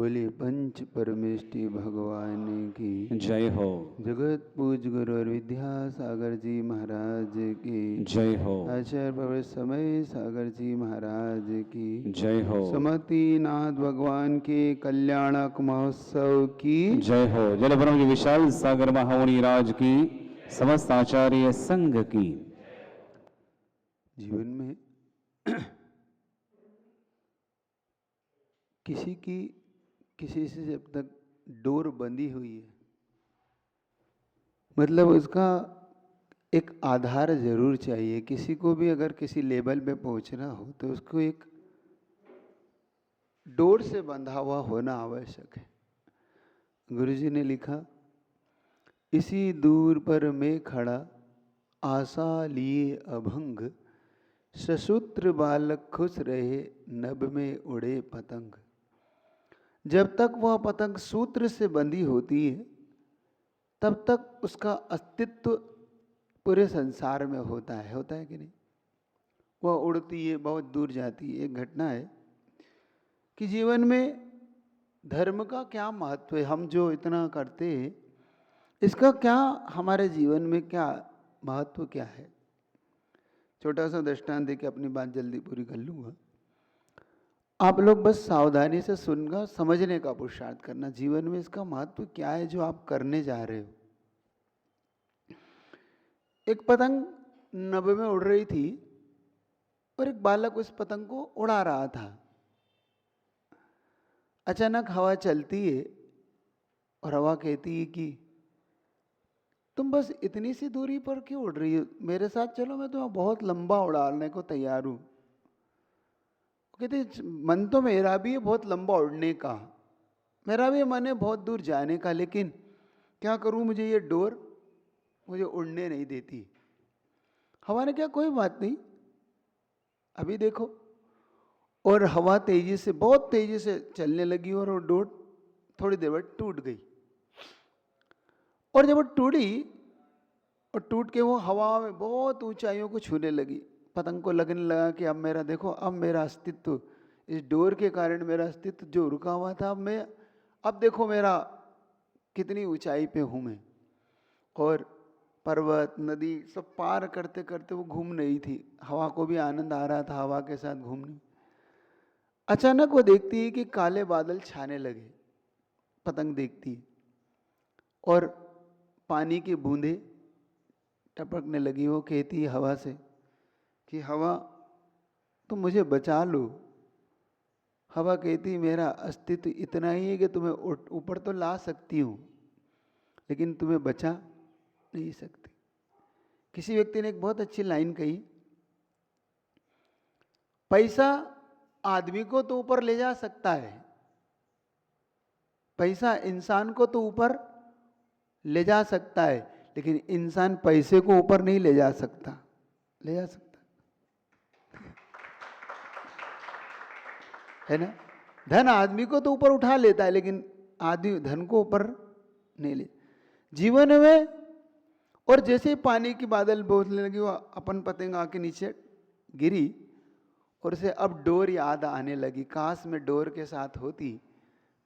बोलिए पंच परमेष्टि भगवान की जय हो। जगत पूज गुरु और विद्यासागर जी महाराज की जय हो। आचार्य प्रवर समय सागर जी महाराज की जय हो। समति नाथ भगवान के कल्याणक महोत्सव की जय हो। जल ब्रह्म के विशाल सागर महामुनि राज की, समस्त आचार्य संघ की। जीवन में किसी से जब तक डोर बंधी हुई है, मतलब उसका एक आधार जरूर चाहिए। किसी को भी अगर किसी लेवल पे पहुंचना हो तो उसको एक डोर से बंधा हुआ होना आवश्यक है। गुरुजी ने लिखा, इसी दूर पर मैं खड़ा आशा लिए अभंग, ससूत्र बालक खुश रहे नभ में उड़े पतंग। जब तक वह पतंग सूत्र से बंधी होती है तब तक उसका अस्तित्व पूरे संसार में होता है कि नहीं? वह उड़ती है, बहुत दूर जाती है। एक घटना है कि जीवन में धर्म का क्या महत्व है, हम जो इतना करते हैं इसका क्या हमारे जीवन में क्या महत्व क्या है। छोटा सा दृष्टांत देके अपनी बात जल्दी पूरी कर लूंगा। आप लोग बस सावधानी से सुनकर समझने का पुरुषार्थ करना, जीवन में इसका महत्व क्या है जो आप करने जा रहे हो। एक पतंग नभ में उड़ रही थी और एक बालक उस पतंग को उड़ा रहा था। अचानक हवा चलती है और हवा कहती है कि तुम बस इतनी सी दूरी पर क्यों उड़ रही हो, मेरे साथ चलो, मैं तुम्हें बहुत लंबा उड़ाने को तैयार हूं। कहते मन तो मेरा भी है बहुत लंबा उड़ने का, मेरा भी मन है बहुत दूर जाने का, लेकिन क्या करूं, मुझे ये डोर मुझे उड़ने नहीं देती। हवा ने क्या, कोई बात नहीं, अभी देखो। और हवा तेजी से, बहुत तेजी से चलने लगी और वो डोर थोड़ी देर बाद टूट गई। और जब वो टूटी और टूट के वो हवा में बहुत ऊंचाइयों को छूने लगी, पतंग को लगने लगा कि अब मेरा देखो, अब मेरा अस्तित्व इस डोर के कारण, मेरा अस्तित्व जो रुका हुआ था, अब देखो मेरा कितनी ऊंचाई पे हूं मैं। और पर्वत नदी सब पार करते करते वो घूम रही थी, हवा को भी आनंद आ रहा था हवा के साथ घूमने। अचानक वो देखती है कि काले बादल छाने लगे। पतंग देखती है और पानी की बूंदे टपकने लगी। वो कहती है हवा से कि हवा तुम मुझे बचा लो। हवा कहती है मेरा अस्तित्व इतना ही है कि तुम्हें ऊपर तो ला सकती हूँ लेकिन तुम्हें बचा नहीं सकती। किसी व्यक्ति ने एक बहुत अच्छी लाइन कही, पैसा आदमी को तो ऊपर ले जा सकता है, पैसा इंसान को तो ऊपर ले जा सकता है, लेकिन इंसान पैसे को ऊपर नहीं ले जा सकता। ले जा सकता है ना? धन आदमी को तो ऊपर उठा लेता है लेकिन आदमी धन को ऊपर नहीं ले। जीवन में और जैसे ही पानी की बादल बोलने लगी, वो अपन पतंग आके नीचे गिरी और उसे अब डोर याद आने लगी। काश में डोर के साथ होती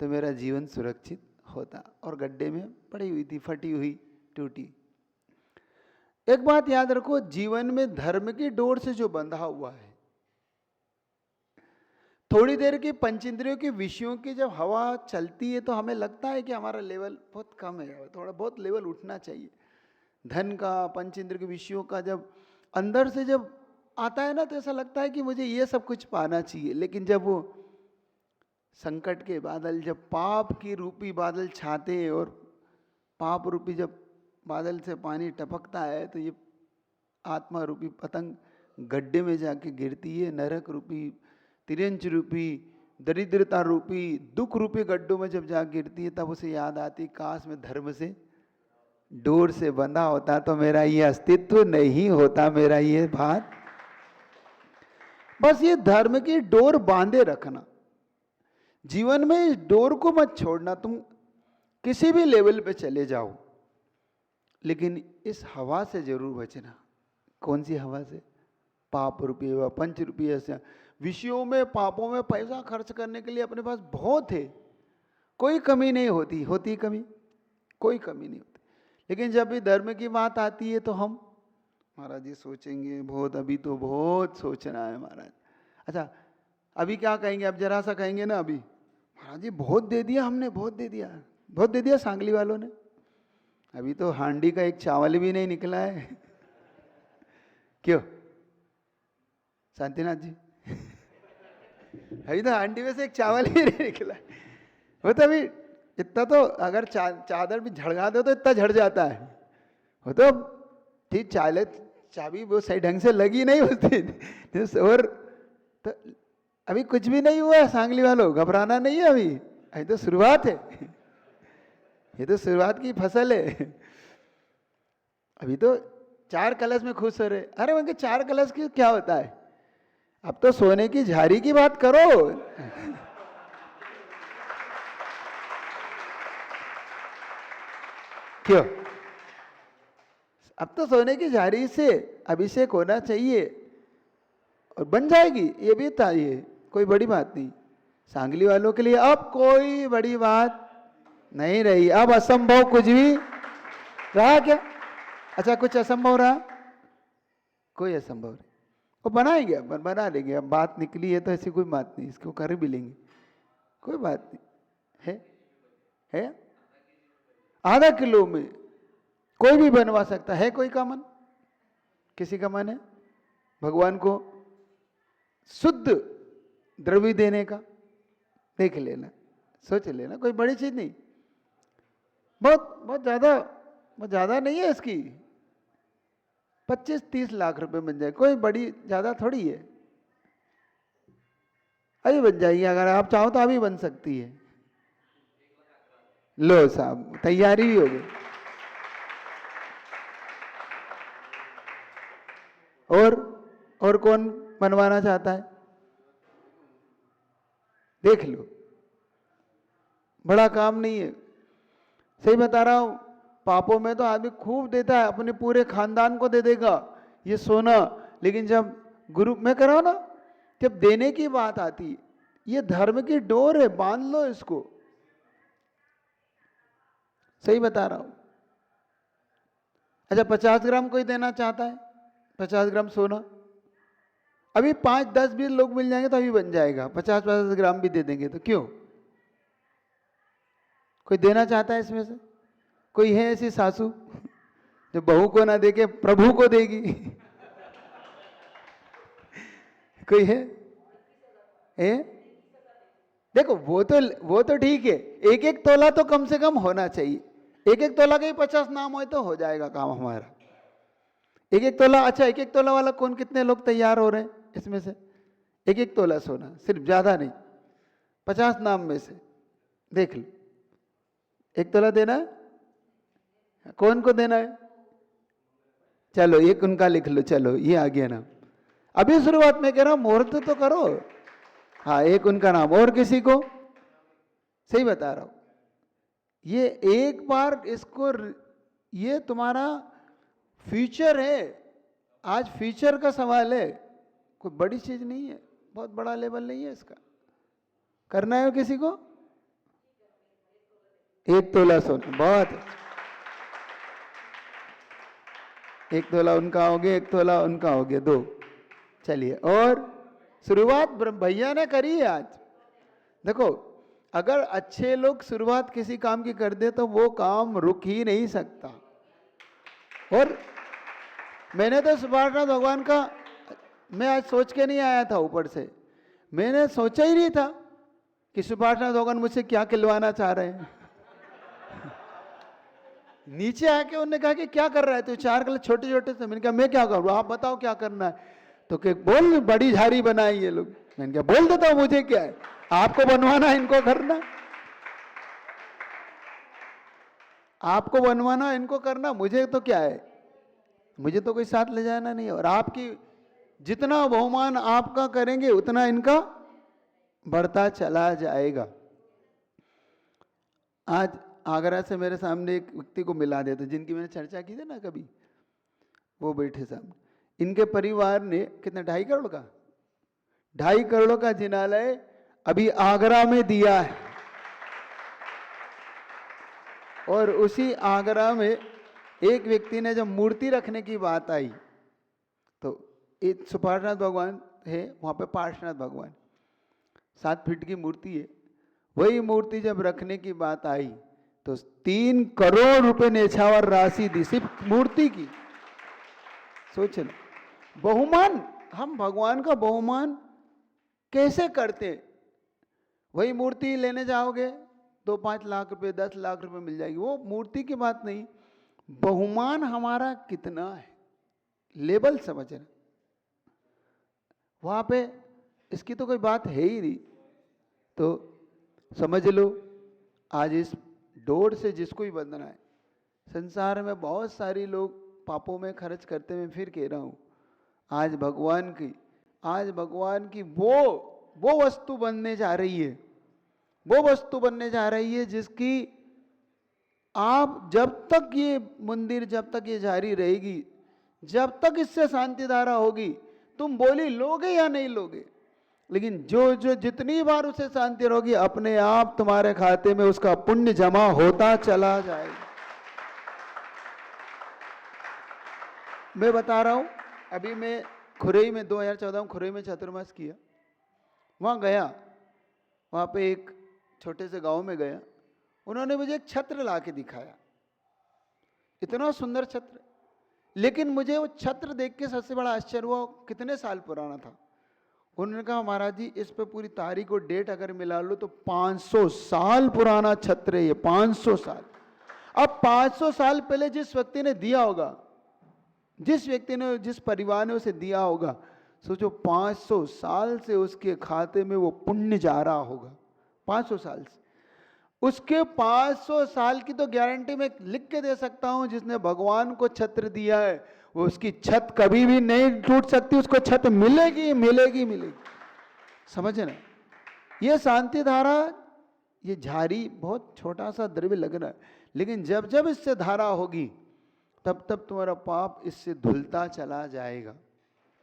तो मेरा जीवन सुरक्षित होता। और गड्ढे में पड़ी हुई थी, फटी हुई, टूटी। एक बात याद रखो, जीवन में धर्म की डोर से जो बंधा हुआ है, थोड़ी देर की पंचेंद्रियों के विषयों की जब हवा चलती है तो हमें लगता है कि हमारा लेवल बहुत कम है, थोड़ा बहुत लेवल उठना चाहिए। धन का, पंचेंद्र के विषयों का जब अंदर से जब आता है ना तो ऐसा लगता है कि मुझे ये सब कुछ पाना चाहिए। लेकिन जब वो संकट के बादल, जब पाप की रूपी बादल छाते हैं और पाप रूपी जब बादल से पानी टपकता है तो ये आत्मा रूपी पतंग गड्ढे में जाके गिरती है। नरक रूपी, तिरंज रूपी, दरिद्रता रूपी, दुख रूपी गड्ढों में जब जा गिरती है तब उसे याद आती, काश में धर्म से डोर से बंधा होता तो मेरा ये अस्तित्व नहीं होता, मेरा ये बात। बस ये धर्म की डोर बांधे रखना, जीवन में इस डोर को मत छोड़ना। तुम किसी भी लेवल पे चले जाओ लेकिन इस हवा से जरूर बचना। कौन सी हवा से? पाप रूपी व पंच रूपी ऐसे विषयों में, पापों में पैसा खर्च करने के लिए अपने पास बहुत है, कोई कमी नहीं होती, होती कमी? कोई कमी नहीं होती। लेकिन जब भी धर्म की बात आती है तो हम महाराज जी सोचेंगे बहुत, अभी तो बहुत सोचना है महाराज। अच्छा अभी क्या कहेंगे, अब जरा सा कहेंगे ना, अभी महाराज जी बहुत दे दिया हमने, बहुत दे दिया, बहुत दे दिया सांगली वालों ने, अभी तो हांडी का एक चावल भी नहीं निकला है। क्यों शांतिनाथ जी? अभी तो हांडी में से एक चावल ही नहीं निकला है। वो तो अभी इतना तो अगर चादर भी झड़गा दो तो इतना झड़ जाता है। वो तो ठीक चाबी वो सही ढंग से लगी नहीं होती। और तो अभी कुछ भी नहीं हुआ है सांगली वालों, घबराना नहीं है, अभी तो शुरुआत है, ये तो शुरुआत की फसल है। अभी तो 4 कलश में खुश हो रहे। अरे उनके 4 कलश की क्या होता है, अब तो सोने की झारी की बात करो। क्यों? अब तो सोने की झारी से अभिषेक होना चाहिए और बन जाएगी, ये भी था, ये कोई बड़ी बात नहीं। सांगली वालों के लिए अब कोई बड़ी बात नहीं रही, अब असंभव कुछ भी रहा क्या? अच्छा कुछ असंभव रहा? कोई असंभव नहीं, वो बनाएंगे, अब बना लेंगे। अब बात निकली है तो ऐसी कोई बात नहीं, इसको कर भी लेंगे, कोई बात नहीं है। आधा किलो में कोई भी बनवा सकता है। कोई का मन, किसी का मन है भगवान को शुद्ध द्रव्य देने का, देख लेना, सोच लेना, कोई बड़ी चीज नहीं, बहुत ज्यादा नहीं है इसकी। 25-30 लाख रुपए बन जाए, कोई बड़ी ज्यादा थोड़ी है, अभी बन जाएगी। अगर आप चाहो तो अभी बन सकती है। लो साहब तैयारी भी हो गई। और कौन बनवाना चाहता है? देख लो, बड़ा काम नहीं है, सही बता रहा हूं। पापों में तो आदमी खूब देता है, अपने पूरे खानदान को दे देगा ये सोना, लेकिन जब गुरु में कह रहा हूं ना, जब देने की बात आती, ये धर्म की डोर है, बांध लो इसको, सही बता रहा हूं। अच्छा 50 ग्राम कोई देना चाहता है, 50 ग्राम सोना, अभी 5, 10, 20 लोग मिल जाएंगे तो अभी बन जाएगा। 50-50 ग्राम भी दे देंगे तो क्यों? कोई देना चाहता है इसमें से? कोई है ऐसी सासू जो बहू को ना देके प्रभु को देगी? कोई है? देखो वो तो ठीक है, 1-1 तोला तो कम से कम होना चाहिए। 1-1 तोला के ही 50 नाम हो तो हो जाएगा काम हमारा। 1-1 तोला। अच्छा 1-1 तोला वाला कौन, कितने लोग तैयार हो रहे हैं इसमें से? 1-1 तोला सोना, सिर्फ, ज्यादा नहीं, 50 नाम में से देख लो, 1 तोला देना है। कौन को देना है? चलो एक उनका लिख लो, चलो ये आ गया नाम। अभी शुरुआत में कह रहा हूं, मुहूर्त तो करो। हाँ एक उनका नाम, और किसी को? सही बता रहा हूं, ये एक बार इसको, ये तुम्हारा फ्यूचर है, आज फ्यूचर का सवाल है, कोई बड़ी चीज नहीं है, बहुत बड़ा लेवल नहीं है इसका। करना है किसी को? 1 तोला सोना, बहुत अच्छा। 1 तोला उनका हो गया, 1 तोला उनका हो गया, 2। चलिए, और शुरुआत भैया ने करी है आज। देखो अगर अच्छे लोग शुरुआत किसी काम की कर दे तो वो काम रुक ही नहीं सकता। और मैंने तो सुभाषनाथ भगवान का, मैं आज सोच के नहीं आया था ऊपर से, मैंने सोचा ही नहीं था कि सुभाषनाथ भगवान मुझसे क्या खिलवाना चाह रहे हैं। नीचे आके उन्होंने कहा कि क्या कर रहा है तू? 4 कलश छोटे छोटे से। मैंने कहा मैं क्या करूँ, आप बताओ क्या करना है। तो कि बोल बड़ी झारी बनाई ये लोग। मैंने कहा बोल देता हूं, मुझे क्या है, आपको बनवाना इनको करना, आपको बनवाना इनको करना, मुझे तो क्या है, मुझे तो कोई साथ ले जाना नहीं है। और आपकी जितना बहुमान आपका करेंगे उतना इनका बढ़ता चला जाएगा। आज आगरा से मेरे सामने एक व्यक्ति को मिला देते, जिनकी मैंने चर्चा की थी ना कभी, वो बैठे सामने। इनके परिवार ने कितना, 2.5 करोड़ का, 2.5 करोड़ का जिनालय अभी आगरा में दिया है। और उसी आगरा में एक व्यक्ति ने जब मूर्ति रखने की बात आई तो एक सुपार्शनाथ भगवान है, वहाँ पे पार्श्वनाथ भगवान 7 फीट की मूर्ति है। वही मूर्ति जब रखने की बात आई तो 3 करोड़ रुपए न्यौछावर राशि दी सिर्फ मूर्ति की। सोच लो, बहुमान, हम भगवान का बहुमान कैसे करते। वही मूर्ति लेने जाओगे तो 5 लाख रुपए 10 लाख रुपए मिल जाएगी, वो मूर्ति की बात नहीं, बहुमान हमारा कितना है, लेवल समझना। वहाँ पे इसकी तो कोई बात है ही नहीं। तो समझ लो, आज इस डोर से जिसको ही बंधना है, संसार में बहुत सारी लोग पापों में खर्च करते हुए, फिर कह रहा हूँ आज भगवान की वो वस्तु बनने जा रही है, वो वस्तु बनने जा रही है जिसकी आप जब तक ये मंदिर, जब तक ये जारी रहेगी, जब तक इससे शांति धारा होगी, तुम बोली लोगे या नहीं लोगे, लेकिन जो जितनी बार उसे शांति होगी अपने आप तुम्हारे खाते में उसका पुण्य जमा होता चला जाएगा। मैं बता रहा हूं, अभी मैं खुरई में 2014 में खुरई में चतुर्मास किया, वहां गया, वहां पे एक छोटे से गांव में गया, उन्होंने मुझे एक छत्र ला के दिखाया, इतना सुंदर छत्र, लेकिन मुझे वो छत्र देख के सबसे बड़ा आश्चर्य हुआ, कितने साल पुराना था। उन्होंने कहा महाराज जी इस पे पूरी तारीख और डेट अगर मिला लो तो 500 साल पुराना छत्र है ये, 500 साल। अब 500 साल पहले जिस व्यक्ति ने दिया होगा, जिस व्यक्ति ने, जिस परिवार ने उसे दिया होगा, सोचो 500 साल से उसके खाते में वो पुण्य जा रहा होगा, 500 साल से। उसके 500 साल की तो गारंटी मैं लिख के दे सकता हूं, जिसने भगवान को छत्र दिया है वो उसकी छत कभी भी नहीं टूट सकती, उसको छत मिलेगी मिलेगी मिलेगी। समझे ना, ये शांति धारा, ये झारी बहुत छोटा सा द्रव्य लग रहा है, लेकिन जब जब इससे धारा होगी तब तब तुम्हारा पाप इससे धुलता चला जाएगा।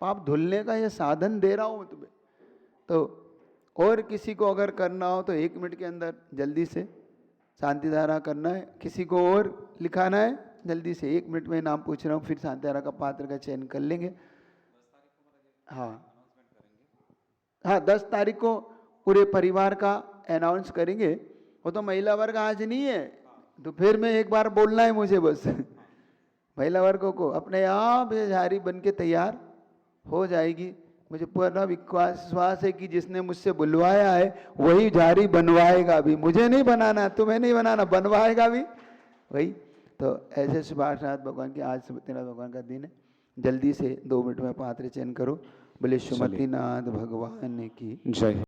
पाप धुलने का ये साधन दे रहा हूं मैं तुम्हें। तो और किसी को अगर करना हो तो 1 मिनट के अंदर जल्दी से शांति धारा करना है, किसी को और लिखाना है जल्दी से 1 मिनट में नाम पूछ रहा हूँ, फिर शांति धारा का पात्र का चयन कर लेंगे। हाँ 10 तारीख को पूरे परिवार का अनाउंस करेंगे। वो तो महिला वर्ग आज नहीं है, तो फिर मैं एक बार बोलना है मुझे बस। महिला वर्गों को अपने आप ये झारी बन के तैयार हो जाएगी। मुझे पूरा विश्वास है कि जिसने मुझसे बुलवाया है वही झारी बनवाएगा भी, मुझे नहीं बनाना, तुम्हें नहीं बनाना, बनवाएगा भी वही। तो ऐसे सुभाषनाथ भगवान की आज सत्यनारायण भगवान का दिन है, जल्दी से 2 मिनट में पात्र चयन करो। बोले सुमतिनाथ भगवान की जय।